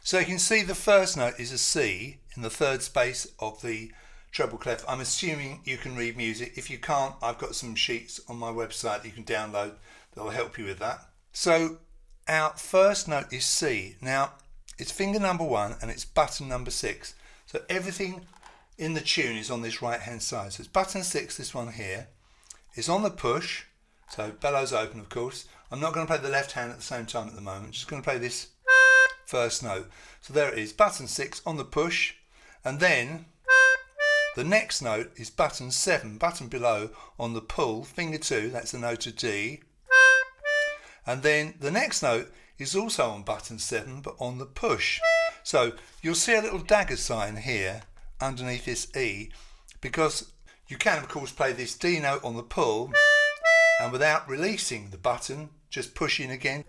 So you can see the first note is a C in the third space of the treble clef. I'm assuming you can read music. If you can't, I've got some sheets on my website that you can download that will help you with that. So our first note is C. Now it's finger number 1 and it's button number 6. So everything in the tune is on this right hand side. So it's button 6, this one here. It's on the push, so bellows open of course. I'm not going to play the left hand at the same time at the moment. I'm just going to play this first note. So there it is, button 6 on the push, and then the next note is button 7, button below on the pull, finger 2, that's the note of D. And then the next note is also on button 7 but on the push. So you'll see a little dagger sign here underneath this E, because you can of course play this D note on the pull and without releasing the button, just push in again.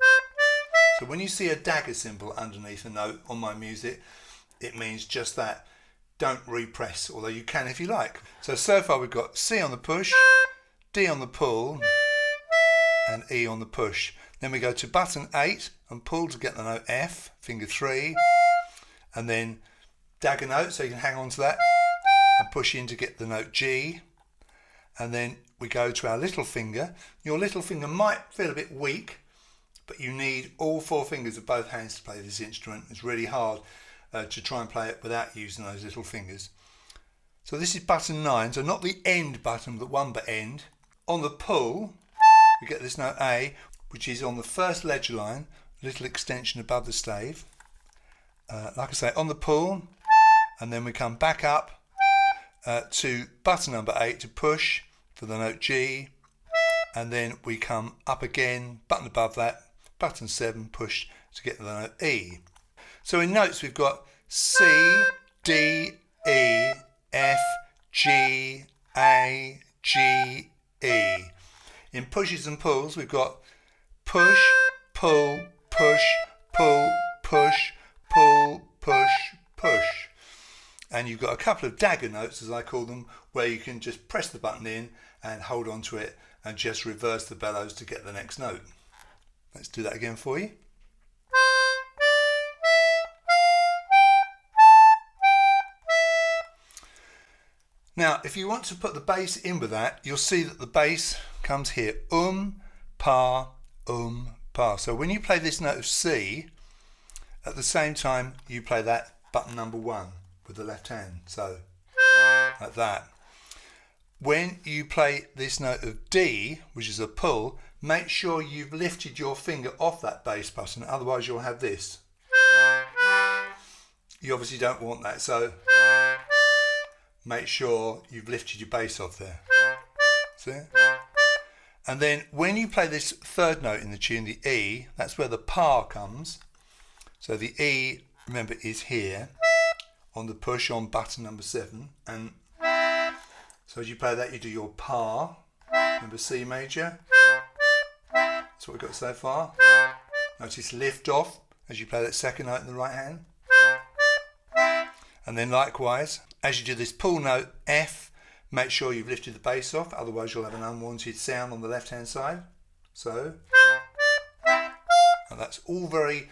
So when you see a dagger symbol underneath a note on my music, it means just that. Don't repress, although you can if you like. So far we've got C on the push, D on the pull, and E on the push. Then we go to button 8 and pull to get the note F, finger 3, and then dagger note, so you can hang on to that, and push in to get the note G. And then we go to our little finger. Your little finger might feel a bit weak, but you need all 4 fingers of both hands to play this instrument. It's really hard to try and play it without using those little fingers. So this is button 9, so not the end button, but one but end. On the pull, we get this note A, which is on the first ledger line, a little extension above the stave. Like I say, on the pull, and then we come back up to button number 8 to push for the note G, and then we come up again, button above that, button 7, push to get the note E. So in notes we've got C, D, E, F, G, A, G, E. In pushes and pulls we've got push, pull, push, pull, push, pull, push, push. And you've got a couple of dagger notes, as I call them, where you can just press the button in and hold on to it and just reverse the bellows to get the next note. Let's do that again for you. Now, if you want to put the bass in with that, you'll see that the bass comes here, pa, pa. So when you play this note of C, at the same time you play that button number 1 with the left hand, so like that. When you play this note of D, which is a pull, make sure you've lifted your finger off that bass button, otherwise you'll have this. You obviously don't want that, so make sure you've lifted your bass off there. See? And then when you play this third note in the tune, the E, that's where the pa comes. So the E, remember, is here on the push on button number 7. And so as you play that, you do your pa. Remember C major? That's what we've got so far. Notice lift off as you play that second note in the right hand. And then likewise, as you do this pull note F, make sure you've lifted the bass off, otherwise you'll have an unwanted sound on the left hand side. So, and that's all very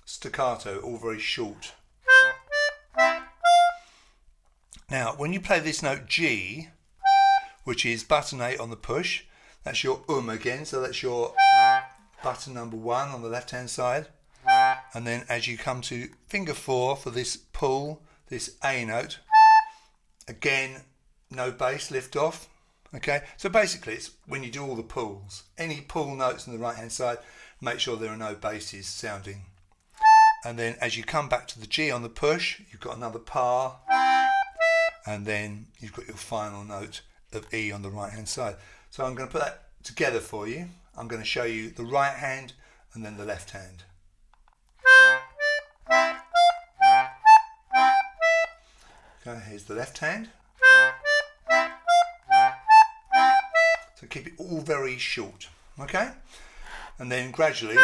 staccato, all very short. Now, when you play this note G, which is button 8 on the push, that's your again, so that's your button number 1 on the left hand side. And then as you come to finger 4 for this pull, this A note, again, no bass, lift off. Okay, so basically it's when you do all the pulls, any pull notes on the right hand side, make sure there are no basses sounding. And then as you come back to the G on the push, you've got another pa, and then you've got your final note of E on the right hand side. So I'm going to put that together for you. I'm going to show you the right hand and then the left hand. Okay, here's the left hand. So keep it all very short, okay? And then gradually